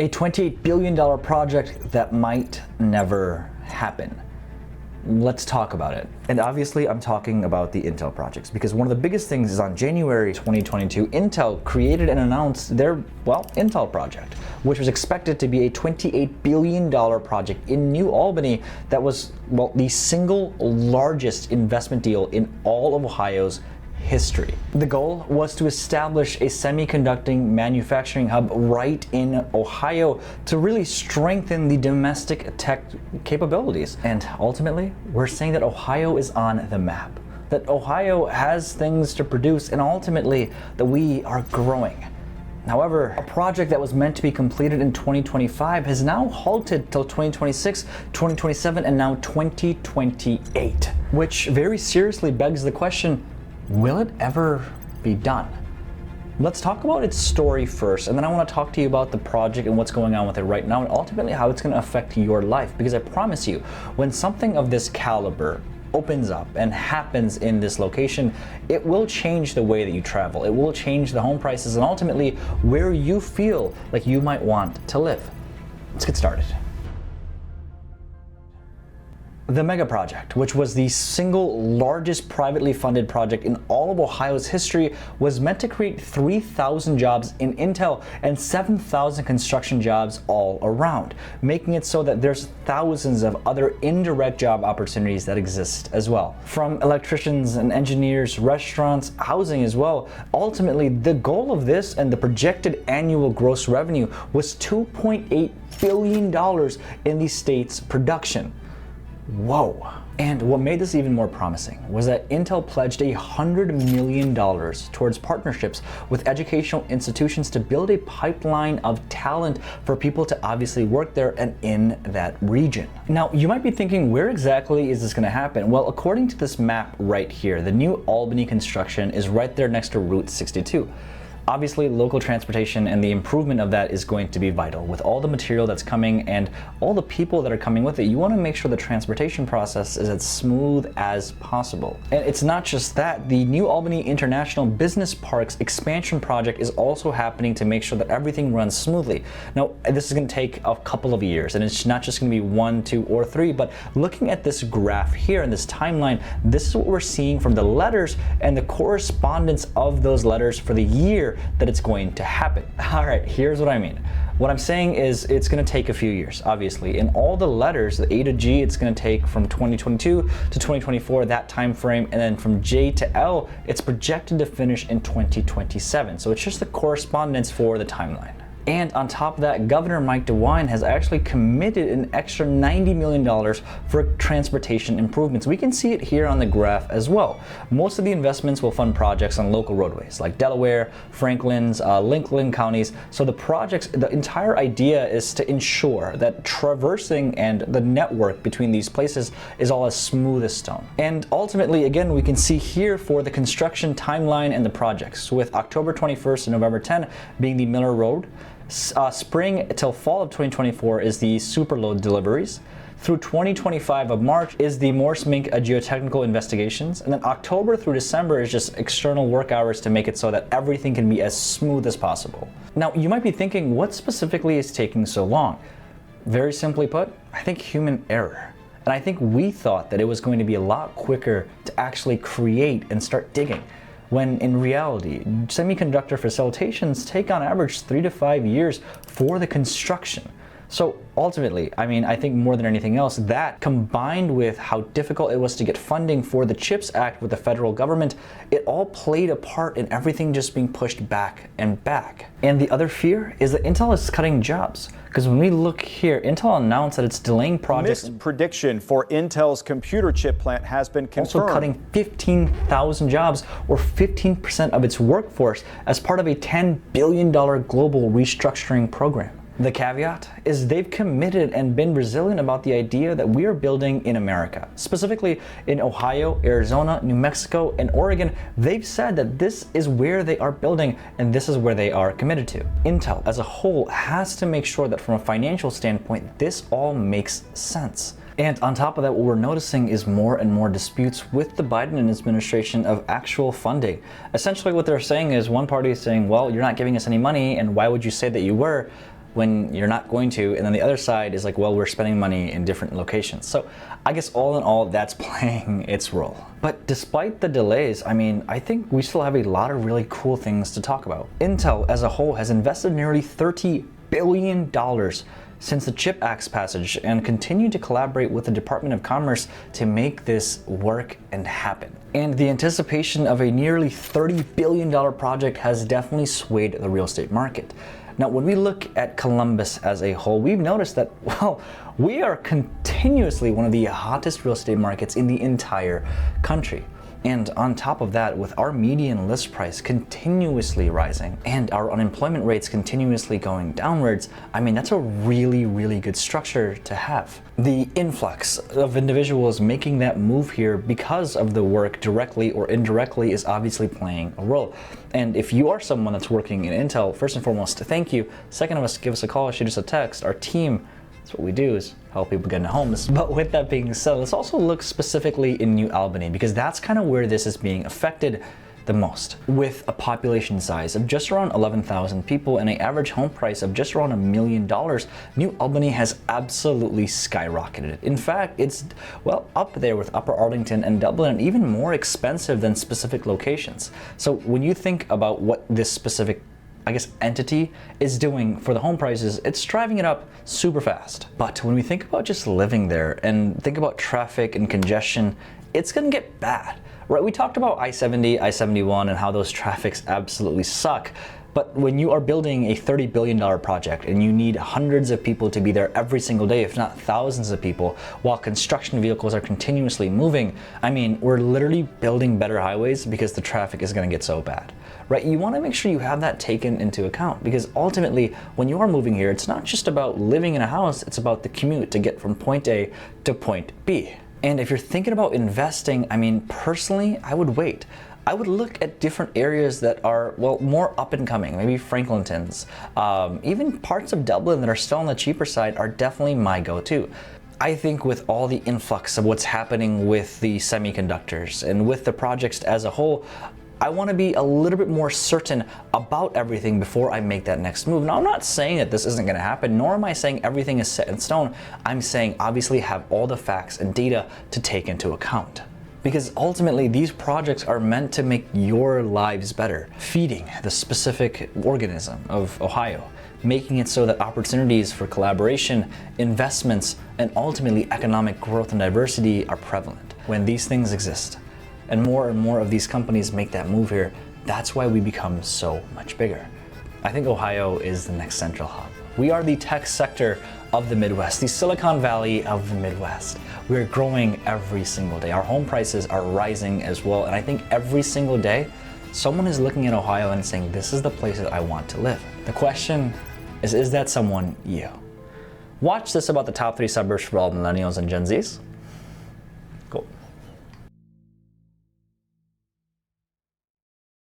A $28 billion project that might never happen. Let's talk about it. And obviously I'm talking about the Intel projects, because one of the biggest things is on January 2022, Intel created and announced their, Intel project, which was expected to be a $28 billion project in New Albany that was, the single largest investment deal in all of Ohio's history. The goal was to establish a semiconductor manufacturing hub right in Ohio to really strengthen the domestic tech capabilities. And ultimately, we're saying that Ohio is on the map, that Ohio has things to produce, and ultimately that we are growing. However, a project that was meant to be completed in 2025 has now halted till 2026, 2027, and now 2028, which very seriously begs the question, will it ever be done? Let's talk about its story first, and then I want to talk to you about the project and what's going on with it right now, and ultimately how it's going to affect your life. Because I promise you, when something of this caliber opens up and happens in this location, it will change the way that you travel. It will change the home prices and ultimately where you feel like you might want to live. Let's get started. The mega project, which was the single largest privately funded project in all of Ohio's history, was meant to create 3,000 jobs in Intel and 7,000 construction jobs all around, making it so that there's thousands of other indirect job opportunities that exist as well. From electricians and engineers, restaurants, housing as well. Ultimately, the goal of this and the projected annual gross revenue was $2.8 billion in the state's production. Whoa. And what made this even more promising was that Intel pledged $100 million towards partnerships with educational institutions to build a pipeline of talent for people to obviously work there and in that region. Now, you might be thinking, where exactly is this going to happen? Well, according to this map right here, the New Albany construction is right there next to Route 62. Obviously, local transportation and the improvement of that is going to be vital. With all the material that's coming and all the people that are coming with it, you want to make sure the transportation process is as smooth as possible. And it's not just that. The New Albany International Business Park's expansion project is also happening to make sure that everything runs smoothly. Now, this is going to take a couple of years, and it's not just going to be 1, 2, or 3, but looking at this graph here and this timeline, this is what we're seeing from the letters and the correspondence of those letters for the year that it's going to happen. All right, here's what I mean. What I'm saying is it's going to take a few years, obviously. In all the letters, the A to G, it's going to take from 2022 to 2024, that time frame, and then from J to L, it's projected to finish in 2027. So it's just the correspondence for the timeline. And on top of that, Governor Mike DeWine has actually committed an extra $90 million for transportation improvements. We can see it here on the graph as well. Most of the investments will fund projects on local roadways like Delaware, Franklin's, Lincoln counties. So the projects, the entire idea is to ensure that traversing and the network between these places is all as smooth as stone. And ultimately, again, we can see here for the construction timeline and the projects, with October 21st and November 10 being the Miller Road. Spring till fall of 2024 is the superload deliveries. Through 2025 of March is the Morse Mink geotechnical investigations. And then October through December is just external work hours to make it so that everything can be as smooth as possible. Now, you might be thinking, what specifically is taking so long? Very simply put, I think human error. And I think we thought that it was going to be a lot quicker to actually create and start digging, when in reality, semiconductor facilitations take on average 3 to 5 years for the construction. So ultimately, I think more than anything else, that combined with how difficult it was to get funding for the CHIPS Act with the federal government, it all played a part in everything just being pushed back and back. And the other fear is that Intel is cutting jobs. Because when we look here, Intel announced that it's delaying projects. Missed prediction for Intel's computer chip plant has been confirmed. Also cutting 15,000 jobs, or 15% of its workforce, as part of a $10 billion global restructuring program. The caveat is they've committed and been resilient about the idea that we are building in America. Specifically in Ohio, Arizona, New Mexico, and Oregon, they've said that this is where they are building and this is where they are committed to. Intel as a whole has to make sure that from a financial standpoint, this all makes sense. And on top of that, what we're noticing is more and more disputes with the Biden administration of actual funding. Essentially what they're saying is, one party is saying, well, you're not giving us any money, and why would you say that you were? when you're not going to, and then the other side is like, well, we're spending money in different locations. So I guess all in all, that's playing its role. But despite the delays, I think we still have a lot of really cool things to talk about. Intel as a whole has invested nearly $30 billion since the CHIPS Act's passage and continued to collaborate with the Department of Commerce to make this work and happen. And the anticipation of a nearly $30 billion project has definitely swayed the real estate market. Now, when we look at Columbus as a whole, we've noticed that, well, we are continuously one of the hottest real estate markets in the entire country. And on top of that, with our median list price continuously rising and our unemployment rates continuously going downwards, that's a really, really good structure to have. The influx of individuals making that move here because of the work directly or indirectly is obviously playing a role. And if you are someone that's working in Intel, first and foremost, thank you. Second of us, give us a call, shoot us a text. Our team, that's what we do, is help people get into homes. But with that being said, let's also look specifically in New Albany, because that's kind of where this is being affected the most. With a population size of just around 11,000 people and an average home price of just around $1 million, New Albany has absolutely skyrocketed. In fact, it's, well, up there with Upper Arlington and Dublin, and even more expensive than specific locations. So when you think about what this specific entity is doing for the home prices, it's driving it up super fast. But when we think about just living there and think about traffic and congestion, it's gonna get bad, right? We talked about I-70, I-71 and how those traffics absolutely suck. But when you are building a $30 billion project and you need hundreds of people to be there every single day, if not thousands of people, while construction vehicles are continuously moving, we're literally building better highways because the traffic is going to get so bad, right? You want to make sure you have that taken into account, because ultimately, when you are moving here, it's not just about living in a house, it's about the commute to get from point A to point B. And if you're thinking about investing, personally, I would wait. I would look at different areas that are, well, more up and coming, maybe Franklinton's. Even parts of Dublin that are still on the cheaper side are definitely my go-to. I think with all the influx of what's happening with the semiconductors and with the projects as a whole, I want to be a little bit more certain about everything before I make that next move. Now, I'm not saying that this isn't going to happen, nor am I saying everything is set in stone. I'm saying obviously have all the facts and data to take into account. Because ultimately, these projects are meant to make your lives better, feeding the specific organism of Ohio, making it so that opportunities for collaboration, investments, and ultimately economic growth and diversity are prevalent. When these things exist, and more of these companies make that move here, that's why we become so much bigger. I think Ohio is the next central hub. We are the tech sector of the Midwest, the Silicon Valley of the Midwest. We're growing every single day. Our home prices are rising as well. And I think every single day, someone is looking at Ohio and saying, this is the place that I want to live. The question is that someone you? Watch this about the top 3 suburbs for all millennials and Gen Zs.